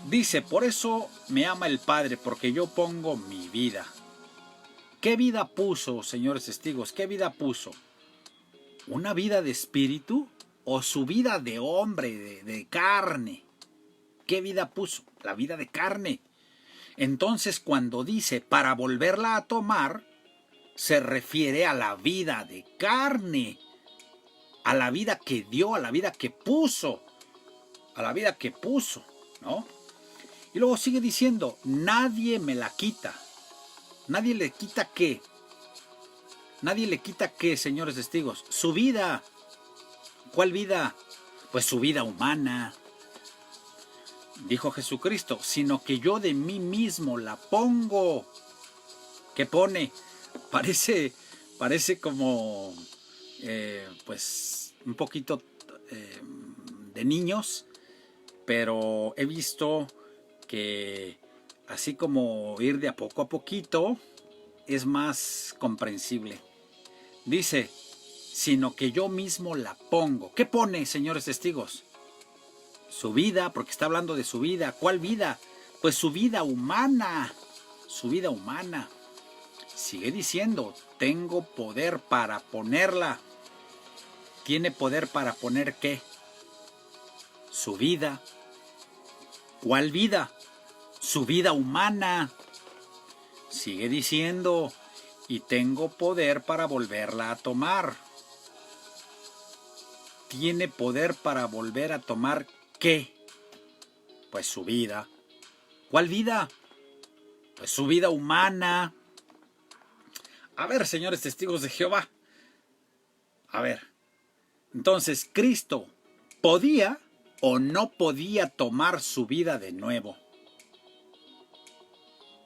Dice, por eso me ama el Padre, porque yo pongo mi vida. ¿Qué vida puso, señores testigos? ¿Qué vida puso? ¿Una vida de espíritu o su vida de hombre, de carne? ¿Qué vida puso? La vida de carne. Entonces, cuando dice para volverla a tomar, se refiere a la vida de carne, a la vida que dio, a la vida que puso, ¿no? Y luego sigue diciendo, nadie me la quita. ¿Nadie le quita qué? ¿Nadie le quita qué, señores testigos? Su vida. ¿Cuál vida? Pues su vida humana. Dijo Jesucristo, sino que yo de mí mismo la pongo. ¿Qué pone? Parece como, pues, un poquito de niños, pero he visto que así como ir de a poquito es más comprensible. Dice, sino que yo mismo la pongo. ¿Qué pone, señores testigos? Su vida, porque está hablando de su vida. ¿Cuál vida? Pues su vida humana. Su vida humana. Sigue diciendo, tengo poder para ponerla. ¿Tiene poder para poner qué? Su vida. ¿Cuál vida? Su vida humana. Sigue diciendo, y tengo poder para volverla a tomar. ¿Tiene poder para volver a tomar qué? Pues su vida. ¿Cuál vida? Pues su vida humana. A ver, señores testigos de Jehová. A ver. Entonces, ¿Cristo podía o no podía tomar su vida de nuevo?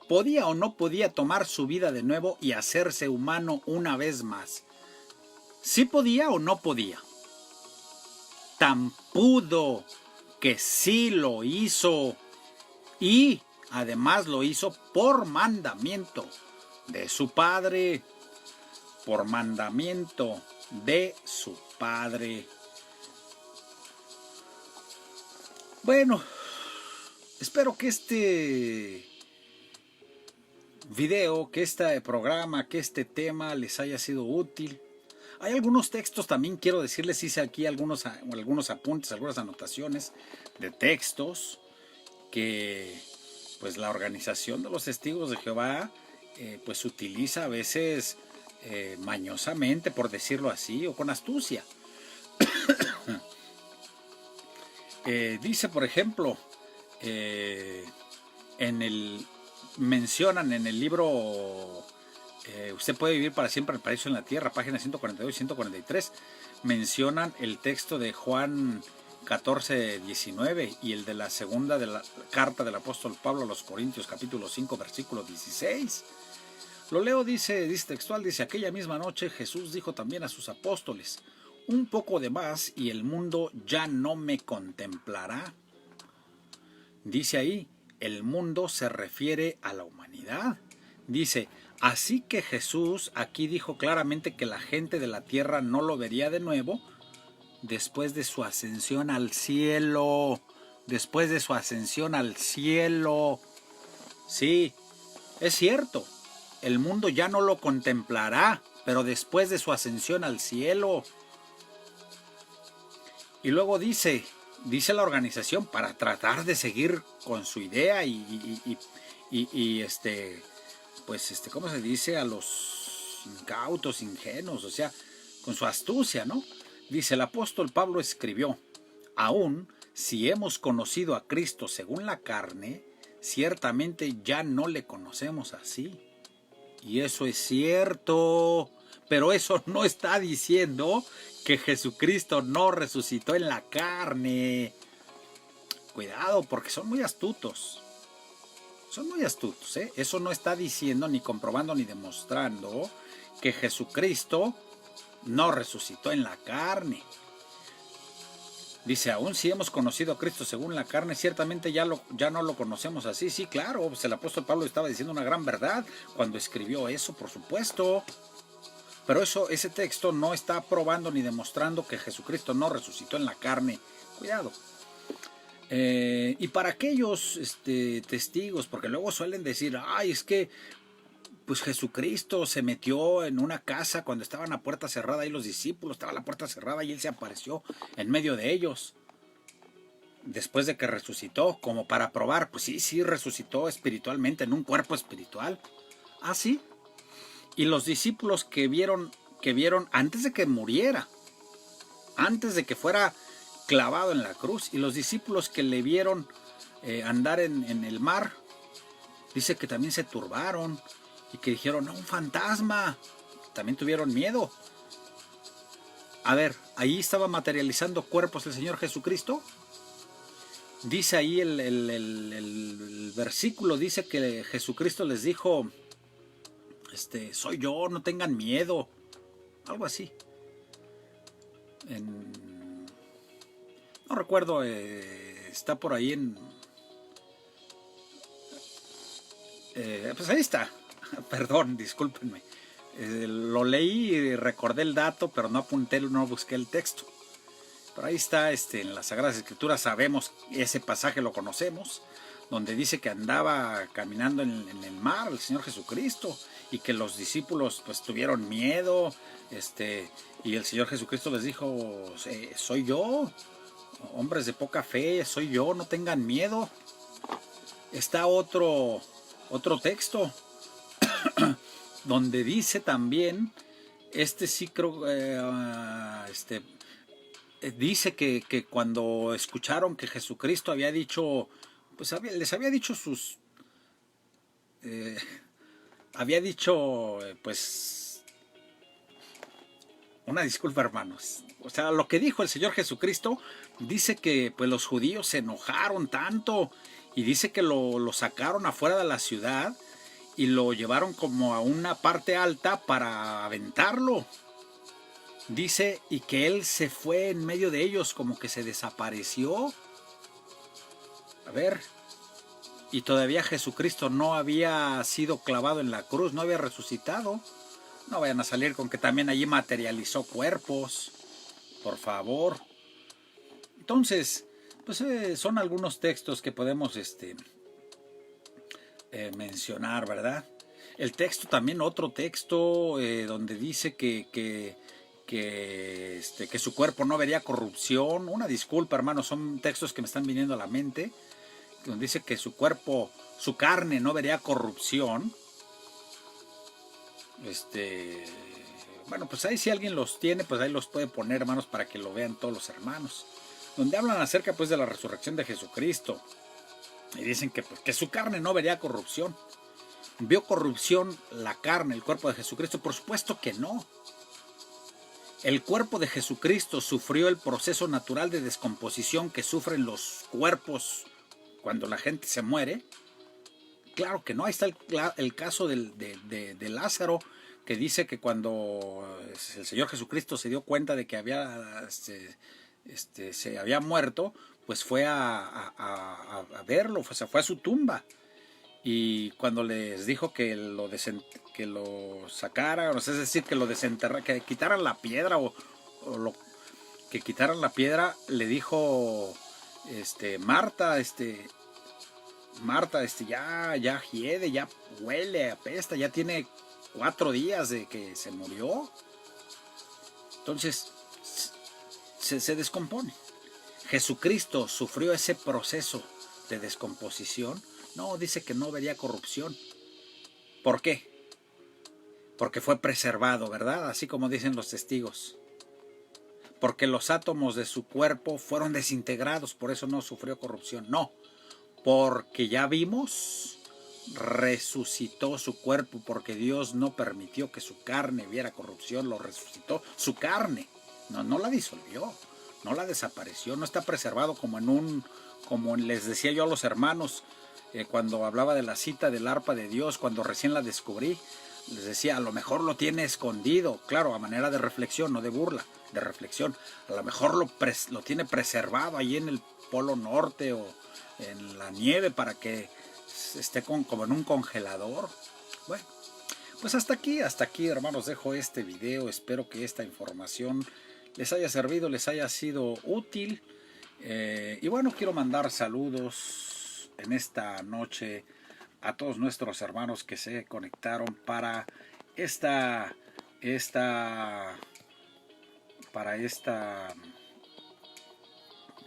¿Podía o no podía tomar su vida de nuevo y hacerse humano una vez más? ¿Sí podía o no podía? Tan pudo que sí lo hizo, y además lo hizo por mandamiento de su Padre. Por mandamiento de su Padre. Bueno, espero que este video, que este programa, que este tema les haya sido útil. Hay algunos textos también, quiero decirles, hice aquí algunos apuntes, algunas anotaciones de textos que pues la organización de los testigos de Jehová pues utiliza a veces mañosamente, por decirlo así, o con astucia. Dice, por ejemplo, mencionan en el libro Usted puede vivir para siempre en el paraíso en la tierra, páginas 142 y 143, mencionan el texto de Juan 14:19 y el de la segunda de la carta del apóstol Pablo a los Corintios, capítulo 5, versículo 16. Lo leo, dice textual, dice, aquella misma noche Jesús dijo también a sus apóstoles, un poco de más y el mundo ya no me contemplará. Dice ahí, el mundo se refiere a la humanidad. Dice, así que Jesús aquí dijo claramente que la gente de la tierra no lo vería de nuevo después de su ascensión al cielo. Después de su ascensión al cielo. Sí, es cierto. El mundo ya no lo contemplará, pero después de su ascensión al cielo. Y luego dice la organización, para tratar de seguir con su idea ¿cómo se dice? A los incautos, ingenuos, o sea, con su astucia, ¿no? Dice, el apóstol Pablo escribió, aún si hemos conocido a Cristo según la carne, ciertamente ya no le conocemos así. Y eso es cierto, pero eso no está diciendo que Jesucristo no resucitó en la carne. Cuidado, porque son muy astutos. Son muy astutos, ¿eh? Eso no está diciendo, ni comprobando, ni demostrando que Jesucristo no resucitó en la carne. Dice, aún si hemos conocido a Cristo según la carne, ciertamente ya no lo conocemos así. Sí, claro, pues el apóstol Pablo estaba diciendo una gran verdad cuando escribió eso, por supuesto. Pero ese texto no está probando ni demostrando que Jesucristo no resucitó en la carne. Cuidado. Y para aquellos testigos, porque luego suelen decir, ay, es que pues Jesucristo se metió en una casa cuando estaban a puerta cerrada y los discípulos, estaba la puerta cerrada y él se apareció en medio de ellos después de que resucitó, como para probar, pues sí resucitó espiritualmente en un cuerpo espiritual. Ah, sí. Y los discípulos que vieron antes de que muriera, antes de que fuera clavado en la cruz, y los discípulos que le vieron andar en el mar, dice que también se turbaron y que dijeron, no, un fantasma. También tuvieron miedo. A ver, ahí estaba materializando cuerpos el Señor Jesucristo. Dice ahí el versículo, dice que Jesucristo les dijo, soy yo, no tengan miedo. Algo así. No recuerdo, está por ahí pues ahí está. Perdón, discúlpenme. Lo leí y recordé el dato, pero no apunté, no busqué el texto. Pero ahí está, en las Sagradas Escrituras sabemos, ese pasaje lo conocemos, donde dice que andaba caminando en el mar el Señor Jesucristo y que los discípulos pues tuvieron miedo, y el Señor Jesucristo les dijo, soy yo, hombres de poca fe, soy yo, no tengan miedo. Está otro texto donde dice también, sí creo, dice que cuando escucharon que Jesucristo había dicho, pues les había dicho pues, una disculpa, hermanos. O sea, lo que dijo el Señor Jesucristo, dice que pues los judíos se enojaron tanto y dice que lo sacaron afuera de la ciudad y lo llevaron como a una parte alta para aventarlo. Dice, y que él se fue en medio de ellos, como que se desapareció. A ver, y todavía Jesucristo no había sido clavado en la cruz, no había resucitado. No vayan a salir con que también allí materializó cuerpos, por favor. Entonces, pues son algunos textos que podemos mencionar, ¿verdad? El texto también, otro texto donde dice que su cuerpo no vería corrupción. Una disculpa, hermanos, son textos que me están viniendo a la mente, donde dice que su cuerpo, su carne no vería corrupción. Bueno, pues ahí si alguien los tiene, pues ahí los puede poner, hermanos, para que lo vean todos los hermanos, donde hablan acerca pues de la resurrección de Jesucristo y dicen que, pues, que su carne no vería corrupción. ¿Vio corrupción la carne, el cuerpo de Jesucristo? Por supuesto que no. El cuerpo de Jesucristo sufrió el proceso natural de descomposición que sufren los cuerpos cuando la gente se muere. Claro que no. Ahí está el caso de Lázaro, que dice que cuando el Señor Jesucristo se dio cuenta de que se había muerto, pues fue a verlo, se fue a su tumba. Y cuando les dijo que lo sacaran, es decir, que lo desenterraran, que quitaran la piedra que quitaran la piedra, le dijo Marta, ya hiede, ya huele, apesta, ya tiene 4 días de que se murió. Entonces se descompone. Jesucristo sufrió ese proceso de descomposición. No, dice que no vería corrupción. ¿Por qué? Porque fue preservado, ¿verdad? Así como dicen los testigos. Porque los átomos de su cuerpo fueron desintegrados, por eso no sufrió corrupción. No, porque ya vimos, resucitó su cuerpo, porque Dios no permitió que su carne viera corrupción, lo resucitó, su carne, no la disolvió, no la desapareció, no está preservado como les decía yo a los hermanos, cuando hablaba de la cita del arpa de Dios, cuando recién la descubrí, les decía, a lo mejor lo tiene escondido, claro, a manera de reflexión, no de burla, de reflexión, a lo mejor lo tiene preservado ahí en el Polo Norte o en la nieve para que esté como en un congelador. Bueno, pues hasta aquí hermanos dejo este video. Espero que esta información les haya servido, les haya sido útil, y bueno, quiero mandar saludos en esta noche a todos nuestros hermanos que se conectaron para esta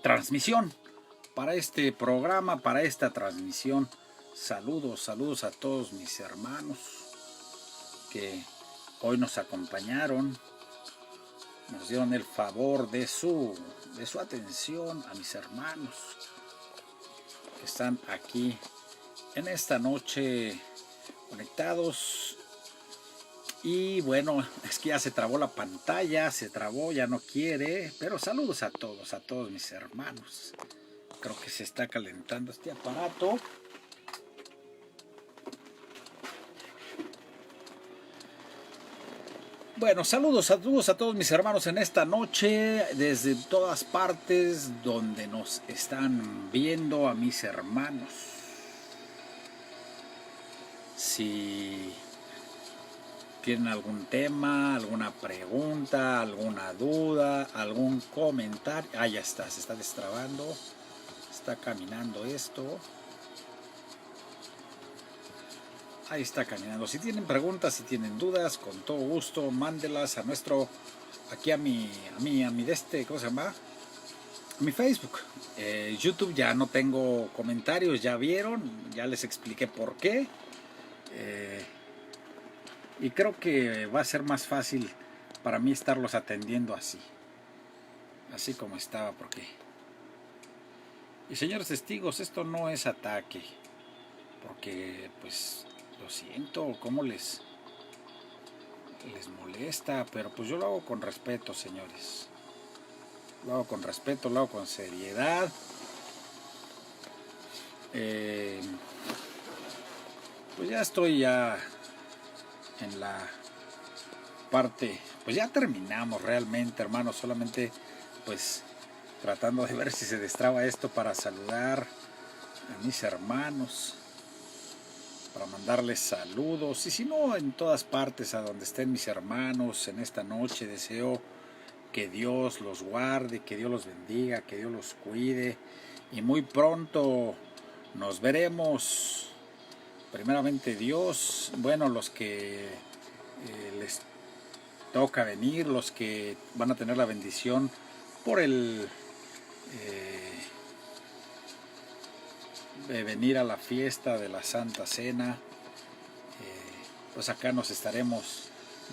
transmisión, para este programa, para esta transmisión. Saludos a todos mis hermanos que hoy nos acompañaron, nos dieron el favor de su atención, a mis hermanos que están aquí en esta noche conectados. Y bueno, es que ya se trabó la pantalla, ya no quiere, pero saludos a todos mis hermanos. Creo que se está calentando este aparato. Bueno, saludos a todos mis hermanos en esta noche, desde todas partes donde nos están viendo, a mis hermanos. Si tienen algún tema, alguna pregunta, alguna duda, algún comentario, ya está, se está destrabando, está caminando esto. Ahí está caminando. Si tienen preguntas, si tienen dudas, con todo gusto, mándelas a aquí a mi ¿cómo se llama? Mi Facebook. YouTube ya no tengo comentarios, ya vieron, ya les expliqué por qué. Y creo que va a ser más fácil para mí estarlos atendiendo así como estaba, porque... Y señores testigos, esto no es ataque, porque pues... Lo siento, cómo les molesta, pero pues yo lo hago con respeto, señores. Lo hago con respeto, lo hago con seriedad. Pues ya estoy en la parte, pues ya terminamos realmente, hermanos, solamente pues tratando de ver si se destraba esto para saludar a mis hermanos, para mandarles saludos, y si no, en todas partes a donde estén mis hermanos en esta noche, deseo que Dios los guarde, que Dios los bendiga, que Dios los cuide, y muy pronto nos veremos, primeramente Dios, bueno, los que les toca venir, los que van a tener la bendición por de venir a la fiesta de la Santa Cena, pues acá nos estaremos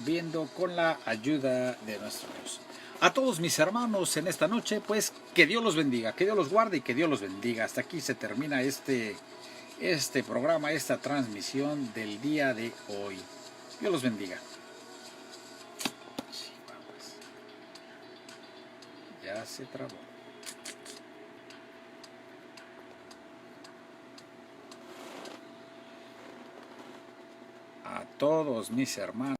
viendo con la ayuda de nuestro Dios. A todos mis hermanos en esta noche, pues que Dios los bendiga, que Dios los guarde y que Dios los bendiga. Hasta aquí se termina este programa, esta transmisión del día de hoy. Dios los bendiga. Ya se trabó. A todos mis hermanos.